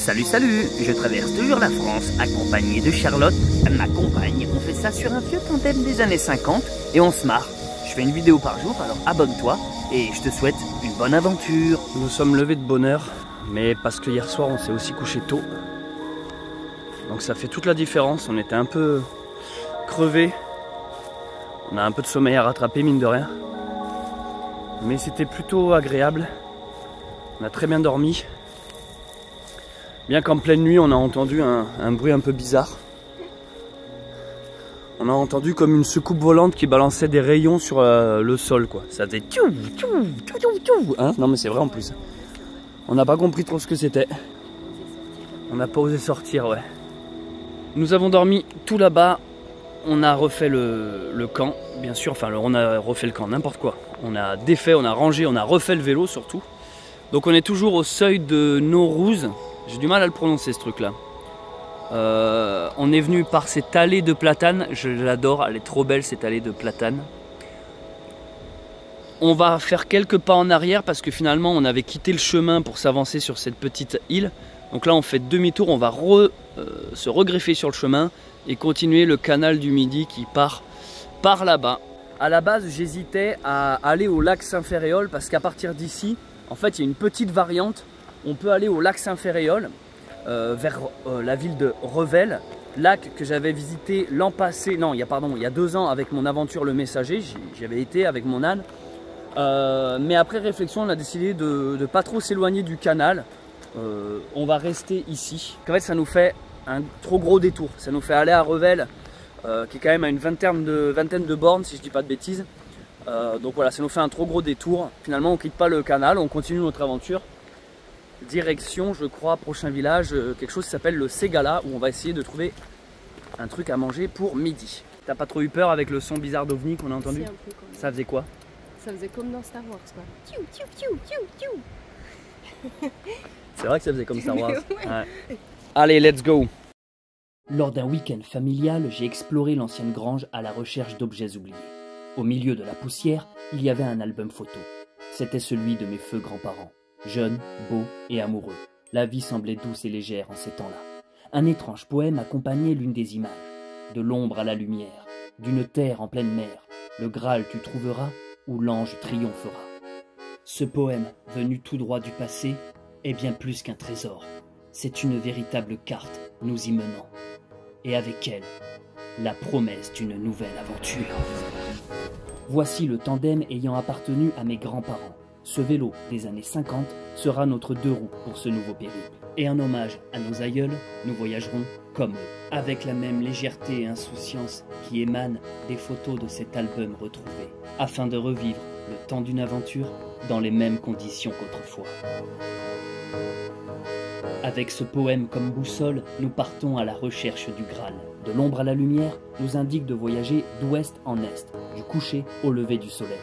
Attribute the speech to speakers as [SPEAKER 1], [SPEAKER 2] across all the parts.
[SPEAKER 1] Salut, salut! Je traverse toujours la France, accompagné de Charlotte, ma compagne. On fait ça sur un vieux tandem des années 50 et on se marre. Je fais une vidéo par jour, alors abonne-toi et je te souhaite une bonne aventure.
[SPEAKER 2] Nous sommes levés de bonne heure, mais parce que hier soir on s'est aussi couché tôt. Donc ça fait toute la différence, on était un peu crevés. On a un peu de sommeil à rattraper, mine de rien. Mais c'était plutôt agréable. On a très bien dormi. Bien qu'en pleine nuit, on a entendu un bruit un peu bizarre. On a entendu comme une soucoupe volante qui balançait des rayons sur le sol, quoi. Ça faisait tchou, tchou, tchou, tchou, tchou. Hein? Non mais c'est vrai en plus. On n'a pas compris trop ce que c'était. On n'a pas osé sortir, ouais. Nous avons dormi tout là-bas. On a refait le camp, bien sûr. Enfin, on a refait le camp, n'importe quoi. On a défait, on a rangé, on a refait le vélo surtout. Donc on est toujours au seuil de Naurouz. J'ai du mal à le prononcer ce truc là. On est venu par cette allée de platanes. Je l'adore, elle est trop belle cette allée de platanes. On va faire quelques pas en arrière parce que finalement on avait quitté le chemin pour s'avancer sur cette petite île. Donc là on fait demi-tour, on va se regreffer sur le chemin et continuer le canal du Midi qui part par là-bas. À la base j'hésitais à aller au lac Saint-Ferréol parce qu'à partir d'ici, en fait il y a une petite variante. On peut aller au lac Saint-Ferréol, vers la ville de Revel, lac que j'avais visité l'an passé, non, il y a 2 ans avec mon aventure Le Messager, j'y avais été avec mon âne. Mais après réflexion, on a décidé de ne pas trop s'éloigner du canal. On va rester ici. En fait, ça nous fait un trop gros détour. Ça nous fait aller à Revel, qui est quand même à une vingtaine de bornes, si je ne dis pas de bêtises. Donc voilà, ça nous fait un trop gros détour. Finalement, on ne quitte pas le canal, on continue notre aventure. Direction, je crois, prochain village, quelque chose qui s'appelle le Ségala, où on va essayer de trouver un truc à manger pour midi. T'as pas trop eu peur avec le son bizarre d'OVNI qu'on a entendu? Ça faisait quoi?
[SPEAKER 3] Ça faisait comme dans Star Wars, quoi. Tchou, tchou, tchou, tchou, tchou.
[SPEAKER 2] C'est vrai que ça faisait comme Star Wars. Ouais. Allez, let's go!
[SPEAKER 1] Lors d'un week-end familial, j'ai exploré l'ancienne grange à la recherche d'objets oubliés. Au milieu de la poussière, il y avait un album photo. C'était celui de mes feux grands-parents. Jeunes, beaux et amoureux, la vie semblait douce et légère en ces temps-là. Un étrange poème accompagnait l'une des images. De l'ombre à la lumière, d'une terre en pleine mer, le Graal tu trouveras, où l'ange triomphera. Ce poème, venu tout droit du passé, est bien plus qu'un trésor. C'est une véritable carte nous y menant. Et avec elle, la promesse d'une nouvelle aventure. Voici le tandem ayant appartenu à mes grands-parents. Ce vélo des années 50 sera notre 2 roues pour ce nouveau périple. Et en hommage à nos aïeuls, nous voyagerons comme eux, avec la même légèreté et insouciance qui émanent des photos de cet album retrouvé, afin de revivre le temps d'une aventure dans les mêmes conditions qu'autrefois. Avec ce poème comme boussole, nous partons à la recherche du Graal. De l'ombre à la lumière nous indique de voyager d'ouest en est, du coucher au lever du soleil.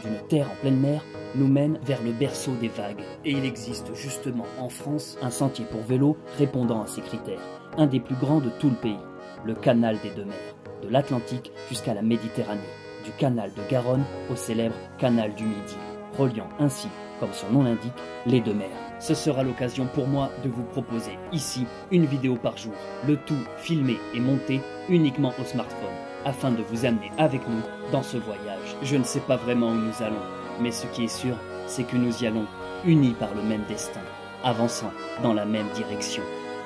[SPEAKER 1] D'une terre en pleine mer nous mène vers le berceau des vagues. Et il existe justement en France un sentier pour vélo répondant à ces critères. Un des plus grands de tout le pays, le canal des 2 mers, de l'Atlantique jusqu'à la Méditerranée, du canal de Garonne au célèbre canal du Midi, reliant ainsi, comme son nom l'indique, les 2 mers. Ce sera l'occasion pour moi de vous proposer ici une vidéo par jour, le tout filmé et monté uniquement au smartphone, afin de vous amener avec nous dans ce voyage. Je ne sais pas vraiment où nous allons, mais ce qui est sûr, c'est que nous y allons unis par le même destin, avançant dans la même direction,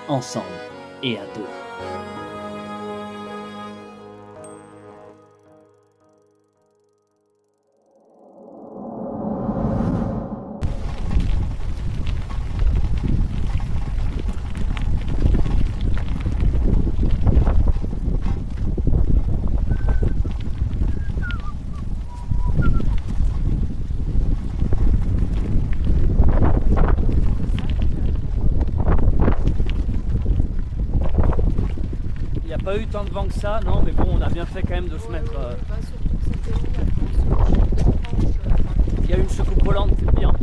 [SPEAKER 1] ensemble et à 2.
[SPEAKER 2] Pas eu tant de vent que ça, non, mais bon, on a bien fait quand même de se mettre. Il y a une secoupe volante, c'est bien.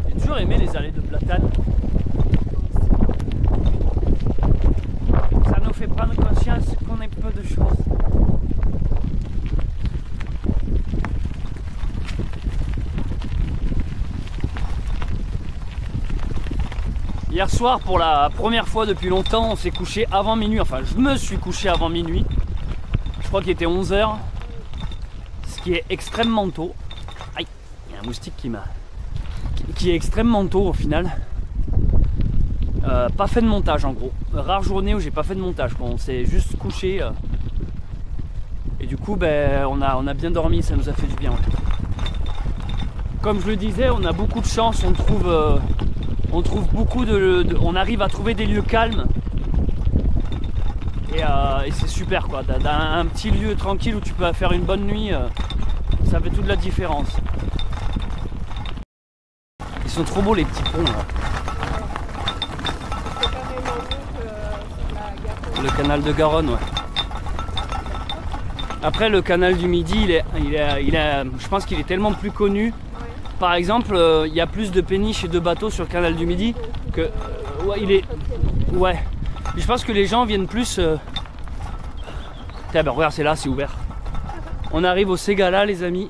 [SPEAKER 2] J'ai toujours aimé les allées de platane. Ça nous fait prendre conscience qu'on est peu de choses. Hier soir, pour la première fois depuis longtemps, on s'est couché avant minuit. Enfin, je me suis couché avant minuit. Je crois qu'il était 11 h, ce qui est extrêmement tôt. Aïe, il y a un moustique qui est extrêmement tôt au final. Pas fait de montage en gros. Rare journée où j'ai pas fait de montage. On s'est juste couché. Et du coup, ben, on a bien dormi, ça nous a fait du bien. Ouais. Comme je le disais, on a beaucoup de chance. On trouve beaucoup on arrive à trouver des lieux calmes. Et c'est super quoi. Un petit lieu tranquille où tu peux faire une bonne nuit, ça fait toute la différence. Ils sont trop beaux les petits ponts là. Le canal de Garonne, ouais. Après le canal du Midi, je pense qu'il est tellement plus connu. Par exemple, il y a plus de péniches et de bateaux sur le canal du Midi que ouais. Je pense que les gens viennent plus. Tiens, ben regarde, c'est là, c'est ouvert. On arrive au Ségala, les amis.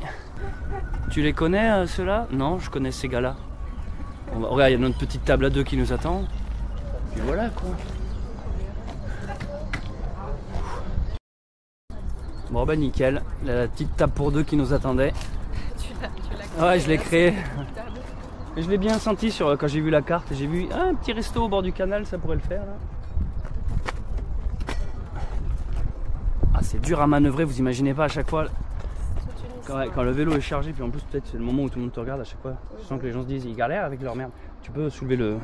[SPEAKER 2] Tu les connais ceux-là? Non, je connais Ségala. Regarde, il y a notre petite table à deux qui nous attend. Et voilà quoi. Bon bah nickel, la petite table pour deux qui nous attendait. Tu l'as ouais, je l'ai créé. Je l'ai bien senti quand j'ai vu la carte. J'ai vu un petit resto au bord du canal, ça pourrait le faire là. Ah, c'est dur à manœuvrer, vous imaginez pas à chaque fois. Quand le vélo est chargé, puis en plus peut-être c'est le moment où tout le monde te regarde à chaque fois. Je sens que les gens se disent ils galèrent avec leur merde. Tu peux soulever le...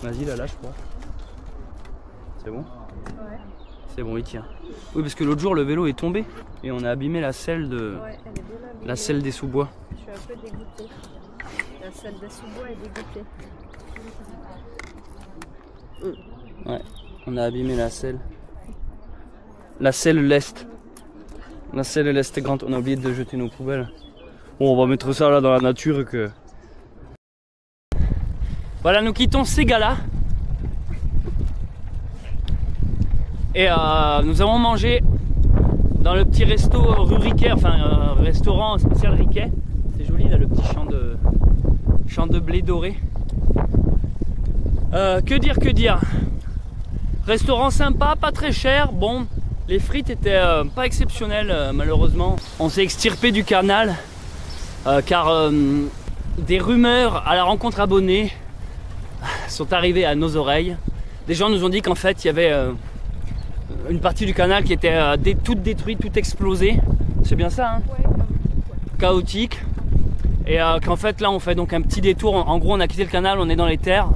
[SPEAKER 2] Vas-y là, lâche quoi. C'est bon? Ouais. C'est bon, il tient. Oui, parce que l'autre jour le vélo est tombé et on a abîmé la selle de... Ouais, elle est bien abîmée. La selle des sous-bois. Je suis un peu dégoûtée. La selle des sous-bois est dégoûtée. Ouais, on a abîmé la selle. La selle lest. La selle lest est grande. On a oublié de jeter nos poubelles. Bon, on va mettre ça là dans la nature que... Voilà, nous quittons Ségala. Et nous avons mangé dans le petit resto rue Riquet, enfin restaurant spécial Riquet. C'est joli là, le petit champ de blé doré. Que dire. Restaurant sympa, pas très cher. Bon, les frites étaient pas exceptionnelles malheureusement. On s'est extirpé du canal car des rumeurs à la rencontre abonnée sont arrivées à nos oreilles. Des gens nous ont dit qu'en fait il y avait une partie du canal qui était toute détruite, toute explosée. C'est bien ça, hein? Ouais, chaotique. Et qu'en fait là on fait donc un petit détour. En gros on a quitté le canal, on est dans les terres.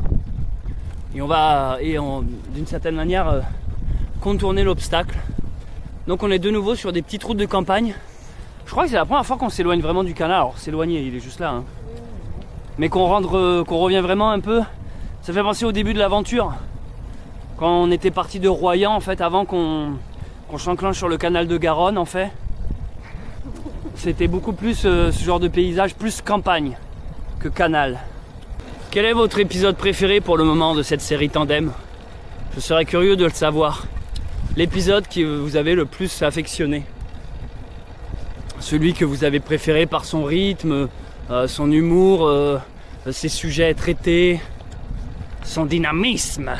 [SPEAKER 2] Et on va, d'une certaine manière, contourner l'obstacle. Donc on est de nouveau sur des petites routes de campagne. Je crois que c'est la première fois qu'on s'éloigne vraiment du canal. Alors s'éloigner, il est juste là. Hein. Mais qu'on revient vraiment un peu. Ça fait penser au début de l'aventure. Quand on était parti de Royan, en fait, avant qu'on s'enclenche sur le canal de Garonne, en fait. C'était beaucoup plus ce genre de paysage, plus campagne que canal. Quel est votre épisode préféré pour le moment de cette série Tandem? Je serais curieux de le savoir. L'épisode que vous avez le plus affectionné. Celui que vous avez préféré par son rythme, son humour, ses sujets traités, son dynamisme.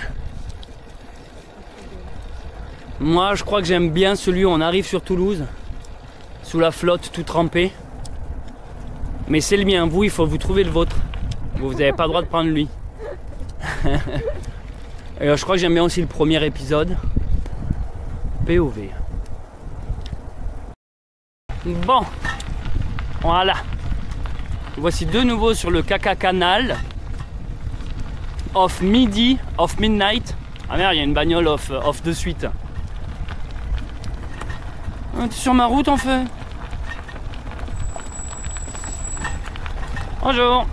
[SPEAKER 2] Moi, je crois que j'aime bien celui où on arrive sur Toulouse, sous la flotte tout trempé. Mais c'est le mien, vous, il faut vous trouver le vôtre. Vous n'avez pas le droit de prendre lui. Et je crois que j'aime bien aussi le premier épisode. POV. Bon, voilà. Voici de nouveau sur le Caca Canal. Off midi, off midnight. Ah merde, il y a une bagnole off de suite. T'es sur ma route en fait. Bonjour.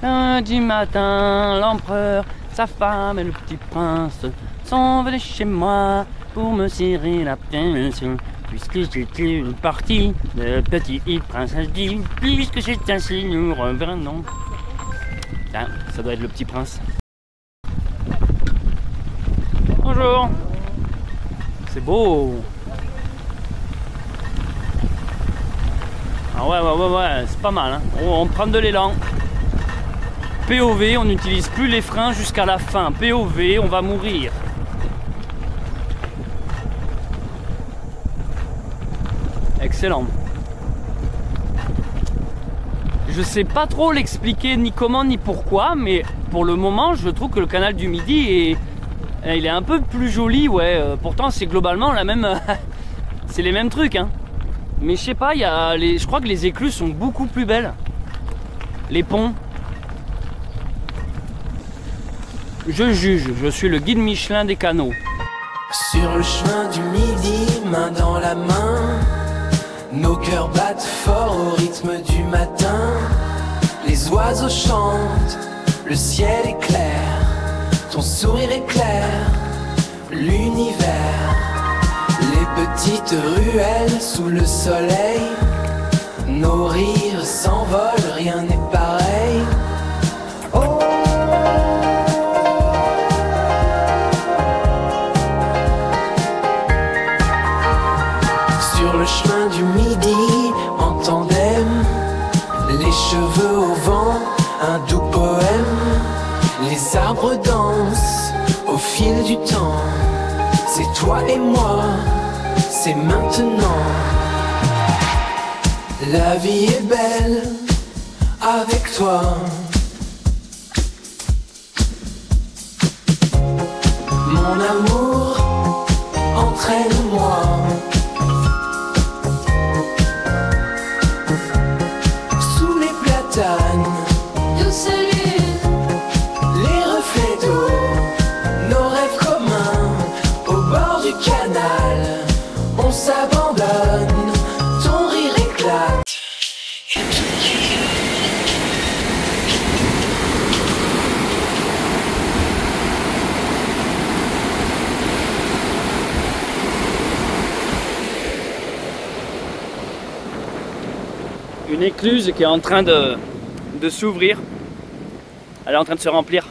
[SPEAKER 2] Lundi matin, l'empereur, sa femme et le petit prince sont venus chez moi pour me serrer la pince. Puisque j'étais une partie, le petit prince a dit, puisque c'est ainsi, nous revenons. Ah, ça doit être le petit prince. Bonjour. C'est beau. Ah ouais, c'est pas mal. Hein. On prend de l'élan. POV, on n'utilise plus les freins jusqu'à la fin. POV, on va mourir. Excellent. Je sais pas trop l'expliquer ni comment ni pourquoi, mais pour le moment je trouve que le canal du Midi il est un peu plus joli, ouais. Pourtant c'est globalement la même, c'est les mêmes trucs, hein. Mais je sais pas, je crois que les écluses sont beaucoup plus belles. Les ponts. Je juge, je suis le guide Michelin des canaux.
[SPEAKER 4] Sur le chemin du Midi, main dans la main, nos cœurs battent fort au rythme du matin. Les oiseaux chantent, le ciel est clair, ton sourire éclaire l'univers. Les petites ruelles sous le soleil, nos rires s'envolent, rien n'est pareil. Oh. Sur le chemin du Midi, en tandem, les cheveux au vent, un doux poème. Les arbres dansent au fil du temps. C'est toi et moi, c'est maintenant. La vie est belle avec toi. Mon amour, entraîne-moi. Sous les platanes, douce lune, les reflets d'eau, nos rêves communs, au bord du canal, on s'abandonne, ton rire éclate.
[SPEAKER 2] Une écluse qui est en train de s'ouvrir. Elle est en train de se remplir.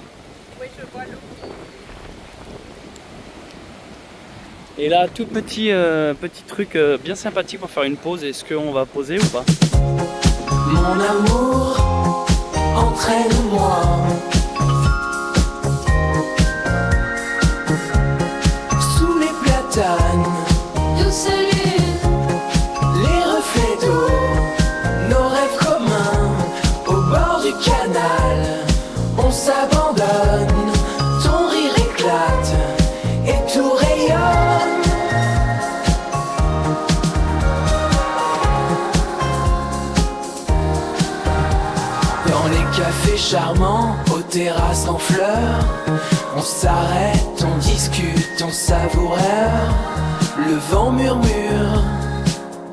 [SPEAKER 3] Oui, je vois l'eau.
[SPEAKER 2] Et là, tout petit truc bien sympathique pour faire une pause. Est-ce qu'on va poser ou pas?
[SPEAKER 4] Mon amour, entraîne-moi. Sous les platanes, douce lune, les reflets d'eau, nos rêves communs, au bord du canal, on s'abandonne, ton rire éclate et tout rayonne. Dans les cafés charmants, aux terrasses en fleurs, on s'arrête, on discute, on savoure. Le vent murmure,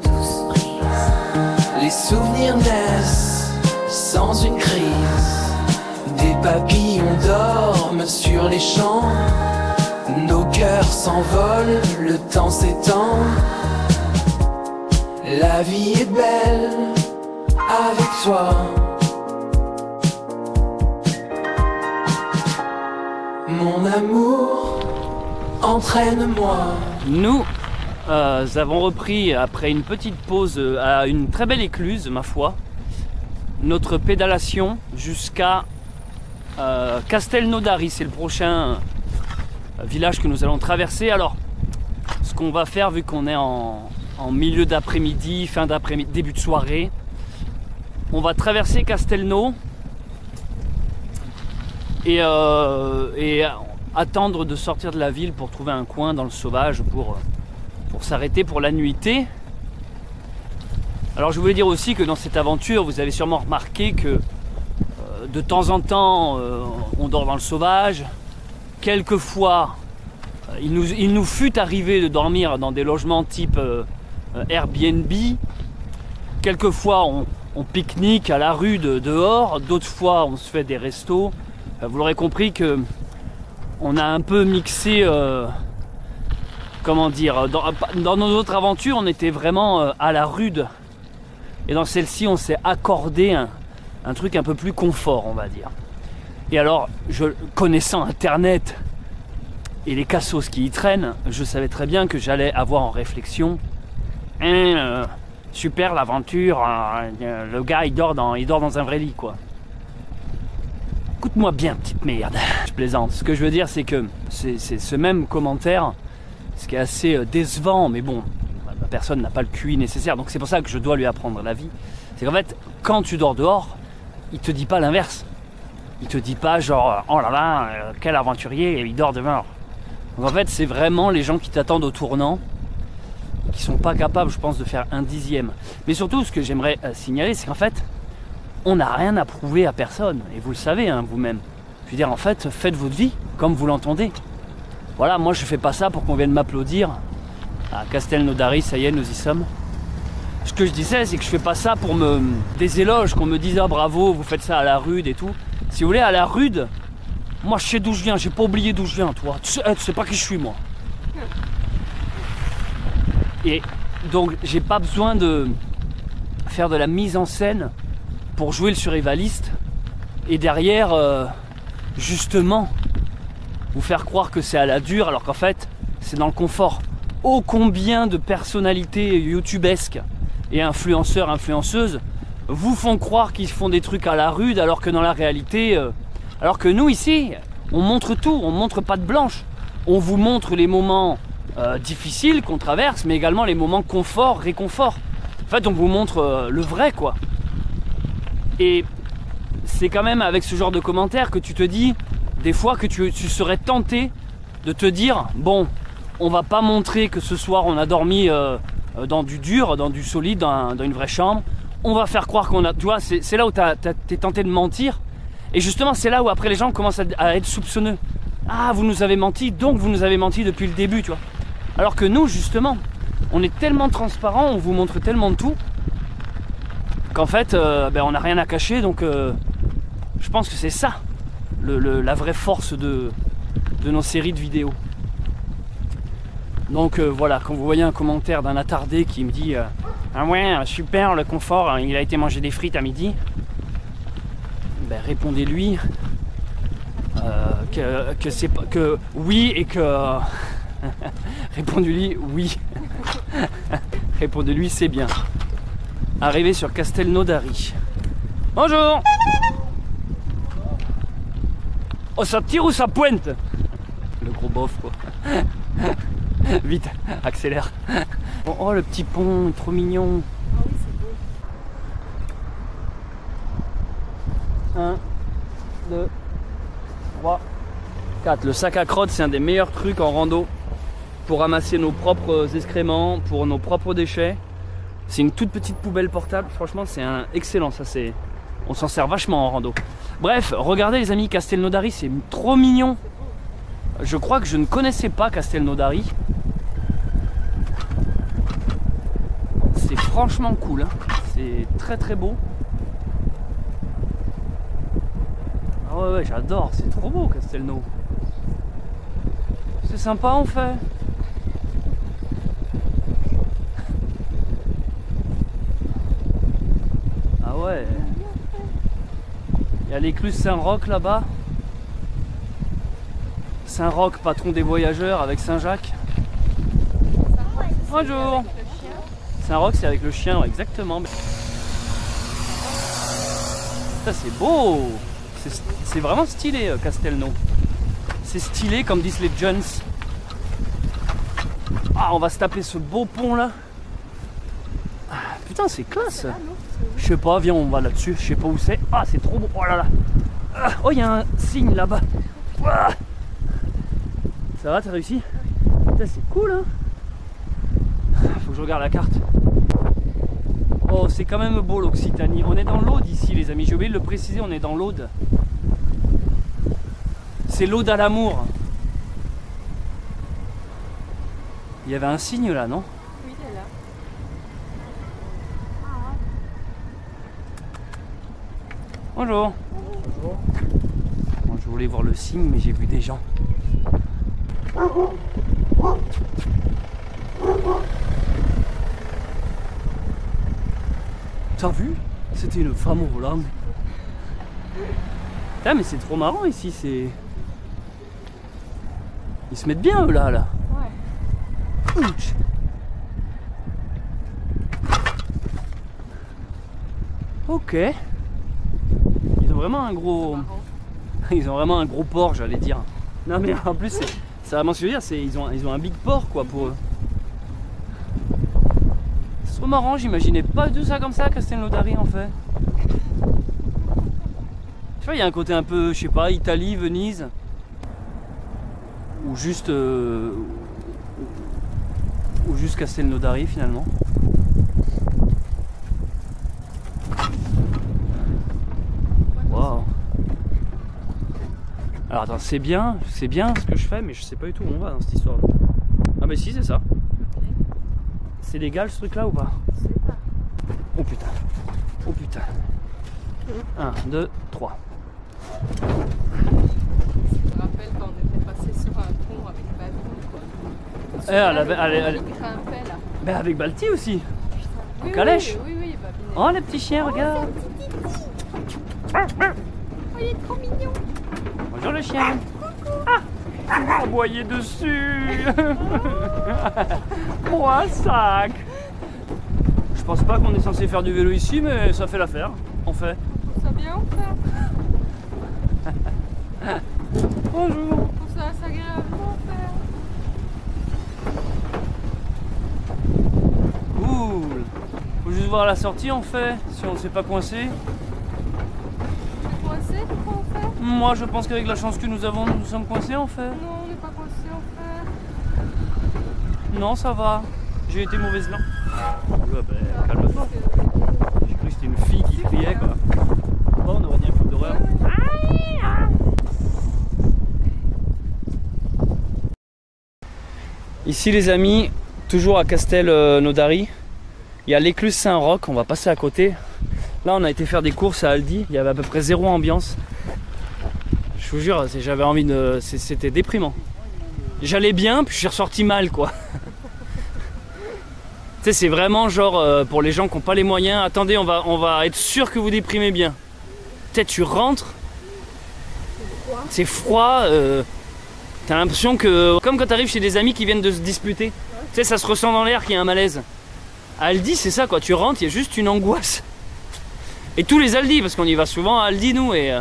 [SPEAKER 4] douce brise. Les souvenirs naissent sans une crise. Des papillons dorment sur les champs. Nos cœurs s'envolent, le temps s'étend. La vie est belle avec toi. Mon amour, entraîne-moi.
[SPEAKER 2] Nous avons repris, après une petite pause à une très belle écluse, ma foi, notre pédalation jusqu'à Castelnaudary. C'est le prochain village que nous allons traverser. Alors, ce qu'on va faire, vu qu'on est en milieu d'après-midi, fin d'après-midi, début de soirée, on va traverser Castelnau et attendre de sortir de la ville pour trouver un coin dans le sauvage pour s'arrêter pour la nuitée. Alors je voulais dire aussi que dans cette aventure, vous avez sûrement remarqué que de temps en temps on dort dans le sauvage. Quelquefois il nous fut arrivé de dormir dans des logements type Airbnb. Quelquefois on pique-nique à la rue dehors, d'autres fois on se fait des restos. Vous l'aurez compris que on a un peu mixé, comment dire, dans nos autres aventures on était vraiment à la rude. Et dans celle-ci on s'est accordé un truc un peu plus confort, on va dire. Et alors, connaissant Internet et les cassos qui y traînent, je savais très bien que j'allais avoir en réflexion super l'aventure, le gars il dort dans un vrai lit, quoi. écoute-moi bien, petite merde. Je plaisante. Ce que je veux dire, c'est que c'est ce même commentaire, ce qui est assez décevant, mais bon, la personne n'a pas le QI nécessaire, donc c'est pour ça que je dois lui apprendre la vie. C'est qu'en fait, quand tu dors dehors, il te dit pas l'inverse. Il te dit pas genre, oh là là, quel aventurier, il dort dehors. Donc en fait, c'est vraiment les gens qui t'attendent au tournant, qui sont pas capables, je pense, de faire un dixième. Mais surtout, ce que j'aimerais signaler, c'est qu'en fait, on n'a rien à prouver à personne. Et vous le savez, hein, vous-même. Je veux dire, en fait, faites votre vie comme vous l'entendez. Voilà, moi, je fais pas ça pour qu'on vienne m'applaudir. À Castelnaudary, ça y est, nous y sommes. Ce que je disais, c'est que je fais pas ça pour des éloges, qu'on me dise, ah bravo, vous faites ça à la rude et tout. Si vous voulez, à la rude, moi, je sais d'où je viens. J'ai pas oublié d'où je viens, toi. Tu sais pas qui je suis, moi. Et donc, j'ai pas besoin de faire de la mise en scène pour jouer le survivaliste et derrière, justement, vous faire croire que c'est à la dure alors qu'en fait, c'est dans le confort. Ô combien de personnalités youtubesques et influenceurs, influenceuses vous font croire qu'ils font des trucs à la rude alors que dans la réalité, alors que nous ici, on montre tout, on montre pas de blanche. On vous montre les moments difficiles qu'on traverse, mais également les moments confort, réconfort. En fait, on vous montre le vrai, quoi. Et c'est quand même avec ce genre de commentaires que tu te dis, des fois, que tu serais tenté de te dire, bon, on va pas montrer que ce soir on a dormi dans du dur, dans du solide, dans une vraie chambre. On va faire croire qu'on a... Tu vois, c'est là où t'es tenté de mentir. Et justement, c'est là où après les gens commencent à être soupçonneux. Ah, vous nous avez menti, donc vous nous avez menti depuis le début, tu vois. Alors que nous, justement, on est tellement transparent, on vous montre tellement de tout, qu'en fait, on n'a rien à cacher. Donc, je pense que c'est ça, la vraie force de nos séries de vidéos. Donc voilà, quand vous voyez un commentaire d'un attardé qui me dit ah ouais, super, le confort, il a été manger des frites à midi, ben, répondez-lui que oui et que répondez-lui oui. Répondez-lui c'est bien. Arrivé sur Castelnaudary. Bonjour. Oh, ça tire ou ça pointe? Le gros bof, quoi. Vite, accélère. Oh, le petit pont, trop mignon.
[SPEAKER 3] Ah oui, c'est beau.
[SPEAKER 2] 1, 2, 3, 4. Le sac à crottes, c'est un des meilleurs trucs en rando pour ramasser nos propres excréments, pour nos propres déchets. C'est une toute petite poubelle portable. Franchement, c'est excellent. Ça, on s'en sert vachement en rando. Bref, regardez les amis, Castelnaudary, c'est trop mignon. Je crois que je ne connaissais pas Castelnaudary. C'est franchement cool, hein. C'est très très beau. Ah ouais, j'adore, c'est trop beau Castelnau. C'est sympa en fait. Ah ouais. Il y a l'écluse Saint-Roch là-bas. Saint-Roch, patron des voyageurs avec Saint-Jacques. Bonjour. Saint-Roch, c'est avec le chien, ouais, exactement. Ça, c'est beau. C'est vraiment stylé, Castelnau. C'est stylé, comme disent les Jones. Ah, on va se taper ce beau pont là. Ah, putain, c'est classe. Je sais pas, viens, on va là-dessus. Je sais pas où c'est. Ah, c'est trop beau. Oh là là. Ah, oh, il y a un signe là-bas. Ah. Ça va, t'as réussi? Putain, c'est cool, hein. Faut que je regarde la carte. Oh, c'est quand même beau l'Occitanie. On est dans l'Aude ici, les amis. J'ai oublié de le préciser, on est dans l'Aude. C'est l'Aude à l'amour. Il y avait un signe là, non?
[SPEAKER 3] Oui, il est là.
[SPEAKER 2] Bonjour. Bonjour. Bon, je voulais voir le signe, mais j'ai vu des gens. T'as vu? C'était une femme au volant. Putain, mais c'est trop marrant ici, c'est... Ils se mettent bien eux là. Ouais. Ouch. Ok. Ils ont vraiment un gros... Ils ont vraiment un gros port, j'allais dire. Non mais en plus c'est vraiment ce que je veux dire, ils ont un big port quoi pour eux. C'est trop marrant, j'imaginais pas tout ça comme ça à Castelnaudary en fait. Tu vois, il y a un côté un peu, je sais pas, Italie, Venise. Ou juste Castelnaudary finalement. Wow. Alors attends, c'est bien ce que je fais, mais je sais pas du tout où on va dans cette histoire. Ah bah si, c'est ça.
[SPEAKER 3] Ok.
[SPEAKER 2] C'est légal ce truc là ou pas?
[SPEAKER 3] Je sais pas.
[SPEAKER 2] Oh putain. Oh putain. 1, 2, 3.
[SPEAKER 3] Je me rappelle quand on était passé sur un pont avec Babine, quoi.
[SPEAKER 2] Elle
[SPEAKER 3] grimpait là.
[SPEAKER 2] Ben avec Balti aussi.
[SPEAKER 3] Oui,
[SPEAKER 2] calèche.
[SPEAKER 3] Oui, Babine.
[SPEAKER 2] Oh les petits chiens, regarde.
[SPEAKER 3] Oh, il est trop mignon.
[SPEAKER 2] Bonjour le chien. Ah, aboyer dessus. Oh, un sac. Je pense pas qu'on est censé faire du vélo ici, mais ça fait l'affaire, en fait.
[SPEAKER 3] Ça bien ou pas?
[SPEAKER 2] Bonjour.
[SPEAKER 3] Pour ça, c'est agréablement faire.
[SPEAKER 2] Cool. Faut juste voir la sortie, en fait, si on ne s'est pas coincé.
[SPEAKER 3] T'es coincé? Pourquoi on fait?
[SPEAKER 2] Moi, je pense qu'avec la chance que nous avons, nous sommes coincés, en fait.
[SPEAKER 3] Non, on n'est pas coincé, on fait.
[SPEAKER 2] Non, ça va. J'ai été mauvaise langue. Ouais, ben, calme-toi. J'ai cru que c'était une fille qui criait, quoi. Bon, on aurait dit un film d'horreur. Ici, les amis, toujours à Castelnaudary, il y a l'écluse Saint-Roch. On va passer à côté. Là, on a été faire des courses à Aldi. Il y avait à peu près zéro ambiance. Je vous jure, j'avais envie de. C'était déprimant. J'allais bien, puis je suis ressorti mal, quoi. Tu sais, c'est vraiment genre pour les gens qui n'ont pas les moyens. Attendez, on va être sûr que vous déprimez bien. Peut-être tu rentres, c'est froid. T'as l'impression que, comme quand t'arrives chez des amis qui viennent de se disputer, tu sais, ça se ressent dans l'air qu'il y a un malaise. À Aldi, c'est ça quoi. Tu rentres, il y a juste une angoisse. Et tous les Aldi, parce qu'on y va souvent à Aldi nous et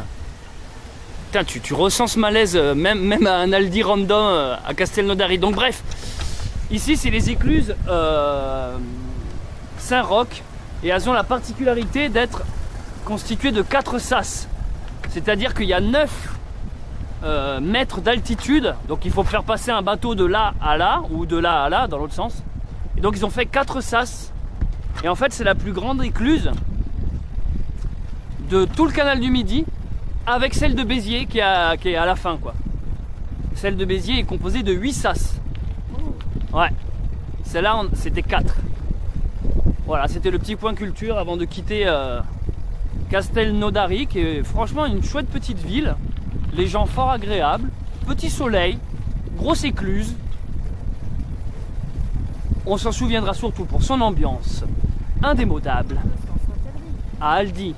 [SPEAKER 2] putain, tu ressens ce malaise même à un Aldi random à Castelnaudary. Donc bref. Ici, c'est les écluses Saint-Roch et elles ont la particularité d'être constituées de 4 sas. C'est-à-dire qu'il y a 9 mètres d'altitude. Donc il faut faire passer un bateau de là à là ou de là à là dans l'autre sens. Et donc ils ont fait 4 sas. Et en fait, c'est la plus grande écluse de tout le canal du Midi avec celle de Béziers qui est à la fin, quoi. Celle de Béziers est composée de 8 sas. Ouais, celle-là c'était 4. Voilà, c'était le petit point culture avant de quitter Castelnaudary, qui est franchement une chouette petite ville. Les gens fort agréables, petit soleil, grosse écluse. On s'en souviendra surtout pour son ambiance indémodable. À Aldi.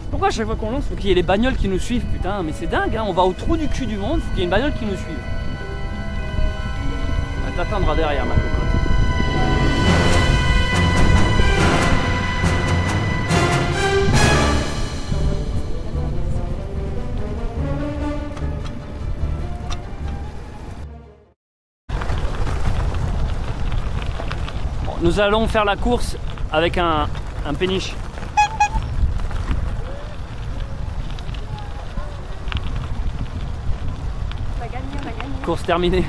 [SPEAKER 2] Pourquoi à chaque fois qu'on lance, il faut qu'il y ait les bagnoles qui nous suivent, putain, mais c'est dingue, hein, on va au trou du cul du monde, il faut qu'il y ait une bagnole qui nous suive. Elle t'attendra derrière, ma cocotte. Bon, nous allons faire la course avec un péniche. Course terminée.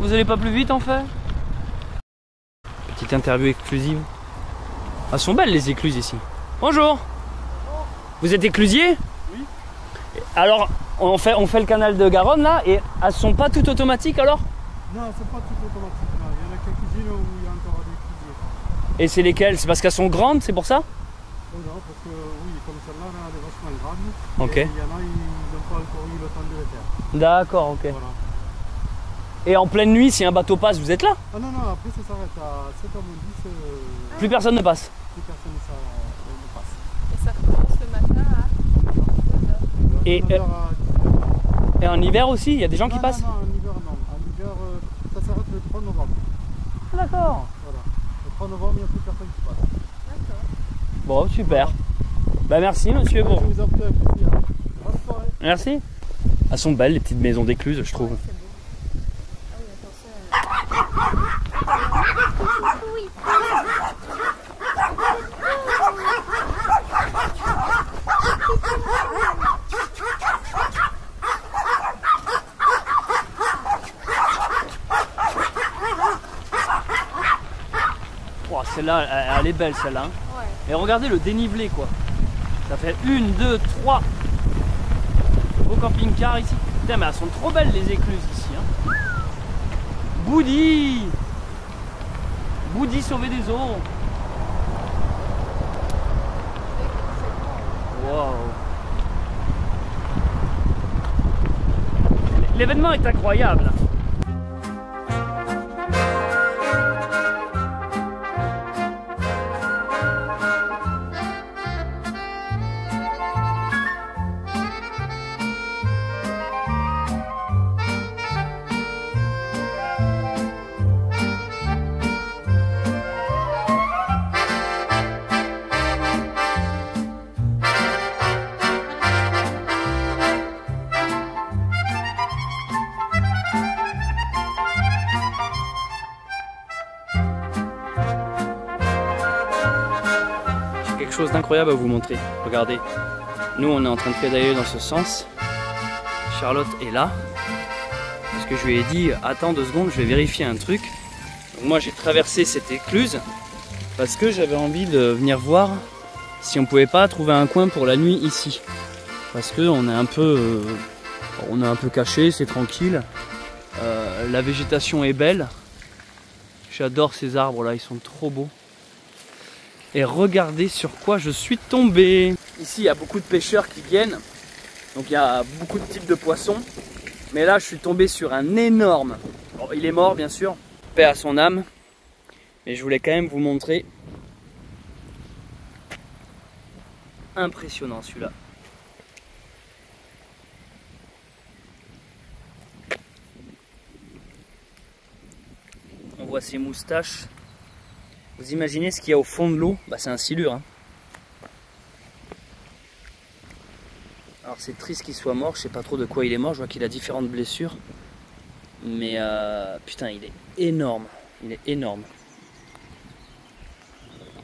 [SPEAKER 2] Vous allez pas plus vite en fait? Petite interview exclusive. Elles sont belles les écluses ici. Bonjour. Vous êtes éclusier? Oui. Alors on fait le canal de Garonne là et elles sont pas toutes automatiques alors?
[SPEAKER 5] Non, c'est pas toutes automatiques. Il y en a quelques-unes où il y a encore des éclusiers.
[SPEAKER 2] Et c'est lesquelles? C'est parce qu'elles sont grandes, c'est pour ça?
[SPEAKER 5] Non, parce que oui, comme celle-là, elle est vachement grande.
[SPEAKER 2] Ok.
[SPEAKER 5] Et il y en a, ils n'ont pas encore eu le temps de le faire.
[SPEAKER 2] D'accord, ok.
[SPEAKER 5] Voilà.
[SPEAKER 2] Et en pleine nuit, si un bateau passe, vous êtes là?
[SPEAKER 5] Ah non, après ça s'arrête à 7h ou 10.
[SPEAKER 2] Plus personne ne passe.
[SPEAKER 5] Plus personne ne passe.
[SPEAKER 3] Et ça recommence le matin à...
[SPEAKER 2] Et en hiver aussi, il y a des gens qui passent?
[SPEAKER 5] Non, en hiver non. En hiver, ça s'arrête le 3 novembre.
[SPEAKER 2] D'accord.
[SPEAKER 5] Voilà. Le 3 novembre, il n'y a plus personne qui passe.
[SPEAKER 3] D'accord.
[SPEAKER 2] Bon, super. Bah merci monsieur. Bon.
[SPEAKER 5] Je vous en prie, avec plaisir. Bonne soirée.
[SPEAKER 2] Merci. Elles sont belles les petites maisons d'écluses, je trouve. Oh, celle-là, elle est belle celle-là. Hein.
[SPEAKER 3] Ouais.
[SPEAKER 2] Et regardez le dénivelé quoi. Ça fait 1, 2, 3 beau camping-car ici. Putain mais elles sont trop belles les écluses ici. Hein. Boudi Boudi sauvé des eaux. Wow. L'événement est incroyable. Quelque chose d'incroyable à vous montrer. Regardez, nous on est en train de pédaler dans ce sens. Charlotte est là parce que je lui ai dit attends 2 secondes, je vais vérifier un truc. Donc moi j'ai traversé cette écluse parce que j'avais envie de venir voir si on pouvait pas trouver un coin pour la nuit ici, parce que on est un peu caché, c'est tranquille. La végétation est belle. J'adore ces arbres là, ils sont trop beaux. Et regardez sur quoi je suis tombé. Ici, il y a beaucoup de pêcheurs qui viennent. Donc il y a beaucoup de types de poissons. Mais là, je suis tombé sur un énorme. Bon, il est mort, bien sûr. Paix à son âme. Mais je voulais quand même vous montrer. Impressionnant celui-là. On voit ses moustaches. Vous imaginez ce qu'il y a au fond de l'eau? Bah, c'est un silure. Hein. Alors c'est triste qu'il soit mort, je sais pas trop de quoi il est mort, je vois qu'il a différentes blessures. Mais putain, il est énorme. Il est énorme.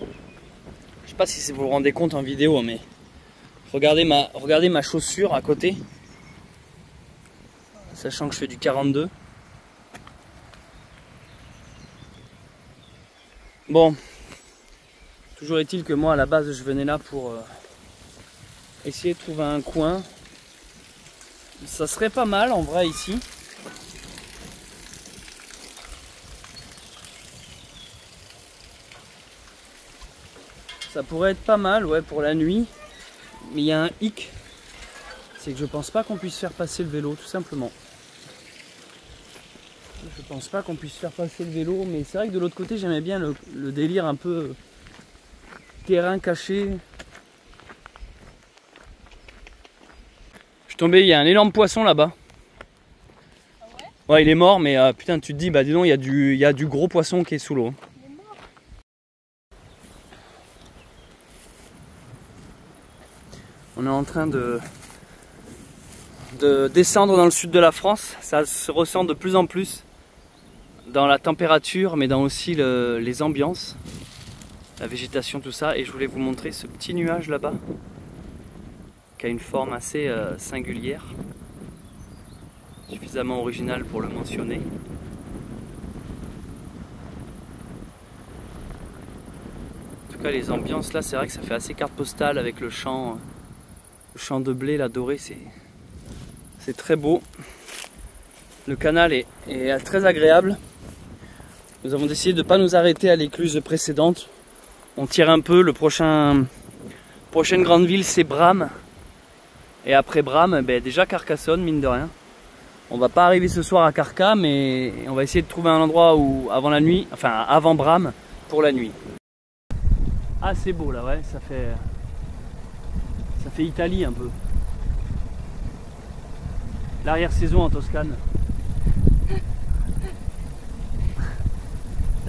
[SPEAKER 2] Je sais pas si vous vous rendez compte en vidéo, mais regardez ma chaussure à côté. Sachant que je fais du 42. Bon, toujours est-il que moi à la base je venais là pour essayer de trouver un coin. Ça serait pas mal en vrai ici. Ça pourrait être pas mal, ouais, pour la nuit. Mais il y a un hic, c'est que je pense pas qu'on puisse faire passer le vélo, tout simplement. Je pense pas qu'on puisse faire passer le vélo, mais c'est vrai que de l'autre côté j'aimais bien le délire un peu terrain caché. Je suis tombé, il y a un énorme poisson là-bas.
[SPEAKER 3] Ah ouais?
[SPEAKER 2] Ouais, il est mort, mais putain, tu te dis, bah dis donc, il y a du gros poisson qui est sous l'eau.
[SPEAKER 3] Il est mort.
[SPEAKER 2] On est en train de descendre dans le sud de la France. Ça se ressent de plus en plus dans la température, mais dans aussi les ambiances, la végétation, tout ça. Et je voulais vous montrer ce petit nuage là-bas, qui a une forme assez singulière, suffisamment originale pour le mentionner. En tout cas, les ambiances là, c'est vrai que ça fait assez carte postale avec le champ de blé là doré, c'est très beau. Le canal est très agréable. Nous avons décidé de ne pas nous arrêter à l'écluse précédente. On tire un peu. Prochaine grande ville, c'est Bram. Et après Bram, ben, déjà Carcassonne, mine de rien. On va pas arriver ce soir à Carca, mais on va essayer de trouver un endroit où, avant la nuit, enfin avant Bram, pour la nuit. Ah, c'est beau là, ouais, ça fait Italie un peu. L'arrière-saison en Toscane.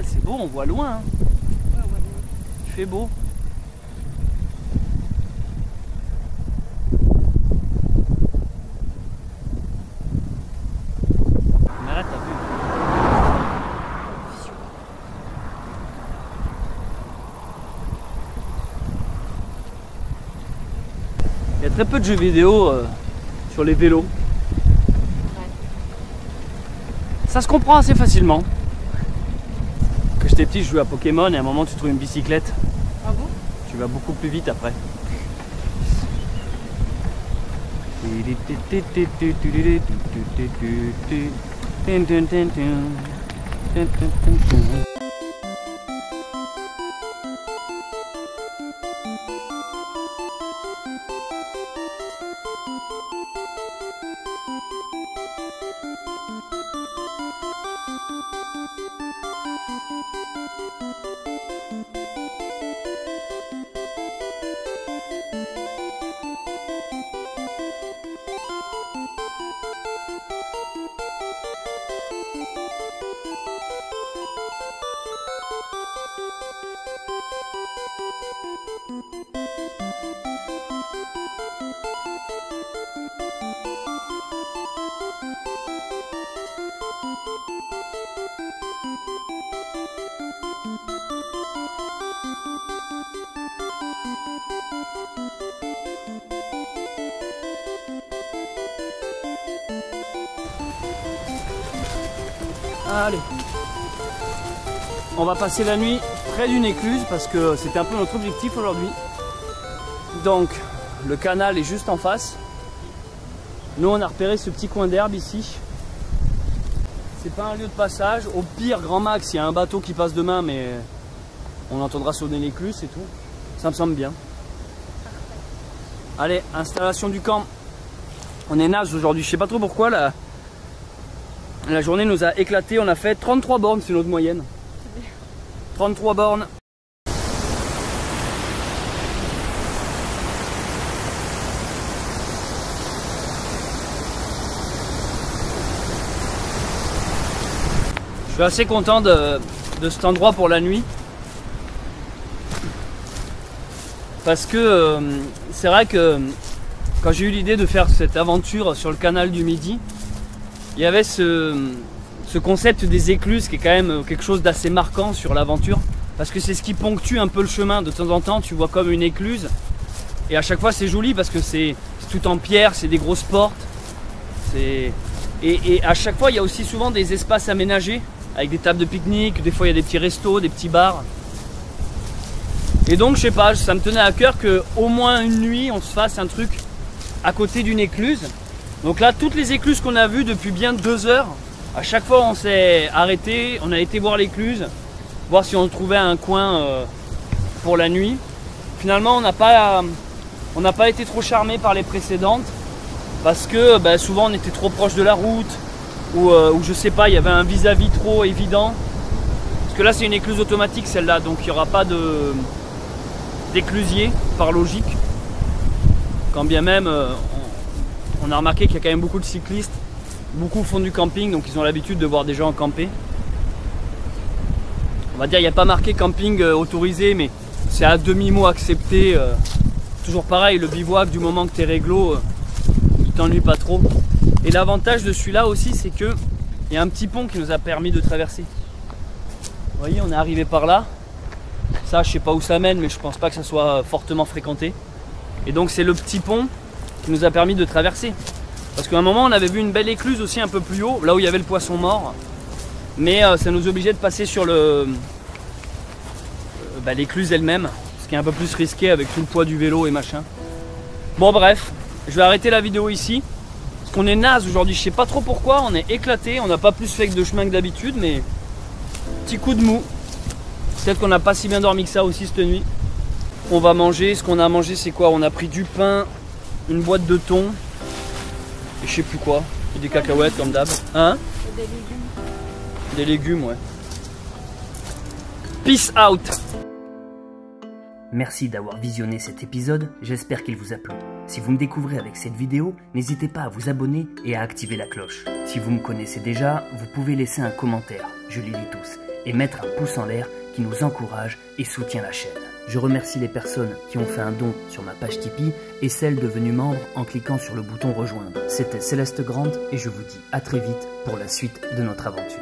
[SPEAKER 2] C'est beau, on voit loin. Hein.
[SPEAKER 3] Ouais, ouais.
[SPEAKER 2] Il fait beau. y a très peu de jeux vidéo sur les vélos.
[SPEAKER 3] Ouais.
[SPEAKER 2] Ça se comprend assez facilement. Quand j'étais petit, je jouais à Pokémon et à un moment tu trouves une bicyclette.
[SPEAKER 3] Ah bon?
[SPEAKER 2] Tu vas beaucoup plus vite après. Allez, on va passer la nuit près d'une écluse parce que c'était un peu notre objectif aujourd'hui. Donc le canal est juste en face. Nous on a repéré ce petit coin d'herbe ici. C'est pas un lieu de passage. Au pire, grand max, il y a un bateau qui passe demain, mais on entendra sonner l'écluse, c'est tout. Ça me semble bien. Allez, installation du camp. On est naze aujourd'hui, je sais pas trop pourquoi là. La journée nous a éclaté, on a fait 33 bornes, c'est notre moyenne. 33 bornes. Je suis assez content de cet endroit pour la nuit. Parce que c'est vrai que quand j'ai eu l'idée de faire cette aventure sur le canal du Midi, il y avait ce concept des écluses qui est quand même quelque chose d'assez marquant sur l'aventure. Parce que c'est ce qui ponctue un peu le chemin. De temps en temps, tu vois comme une écluse. Et à chaque fois, c'est joli parce que c'est tout en pierre, c'est des grosses portes. Et à chaque fois, il y a aussi souvent des espaces aménagés avec des tables de pique-nique. Des fois, il y a des petits restos, des petits bars. Et donc, je sais pas, ça me tenait à cœur qu'au moins une nuit, on se fasse un truc à côté d'une écluse. Donc là, toutes les écluses qu'on a vues depuis bien 2 heures, à chaque fois on s'est arrêté, on a été voir l'écluse, voir si on trouvait un coin pour la nuit. Finalement, on n'a pas été trop charmé par les précédentes parce que souvent on était trop proche de la route ou je sais pas, il y avait un vis-à-vis trop évident. Parce que là, c'est une écluse automatique celle-là, donc il n'y aura pas d'éclusier par logique. Quand bien même, on a remarqué qu'il y a quand même beaucoup de cyclistes, beaucoup font du camping, donc ils ont l'habitude de voir des gens camper. On va dire il n'y a pas marqué camping autorisé, mais c'est à demi-mot accepté. Toujours pareil, le bivouac, du moment que tu es réglo, tu t'ennuies pas trop. Et l'avantage de celui-là aussi, c'est qu'il y a un petit pont qui nous a permis de traverser. Vous voyez, on est arrivé par là. Ça, je sais pas où ça mène, mais je pense pas que ça soit fortement fréquenté. Et donc c'est le petit pont qui nous a permis de traverser. Parce qu'à un moment on avait vu une belle écluse aussi un peu plus haut, là où il y avait le poisson mort. Mais ça nous obligeait de passer sur l'écluse elle-même, ce qui est un peu plus risqué avec tout le poids du vélo et machin. Bon bref, je vais arrêter la vidéo ici. Parce qu'on est naze aujourd'hui, je sais pas trop pourquoi, on est éclaté, on n'a pas plus fait de chemin que d'habitude, mais petit coup de mou. Peut-être qu'on n'a pas si bien dormi que ça aussi cette nuit. On va manger, ce qu'on a mangé c'est quoi? On a pris du pain, une boîte de thon et je sais plus quoi, et des cacahuètes comme d'hab. Hein?
[SPEAKER 3] Et des légumes.
[SPEAKER 2] Des légumes, ouais. Peace out!
[SPEAKER 1] Merci d'avoir visionné cet épisode, j'espère qu'il vous a plu. Si vous me découvrez avec cette vidéo, n'hésitez pas à vous abonner et à activer la cloche. Si vous me connaissez déjà, vous pouvez laisser un commentaire, je les lis tous, et mettre un pouce en l'air qui nous encourage et soutient la chaîne. Je remercie les personnes qui ont fait un don sur ma page Tipeee et celles devenues membres en cliquant sur le bouton rejoindre. C'était Céleste Grande et je vous dis à très vite pour la suite de notre aventure.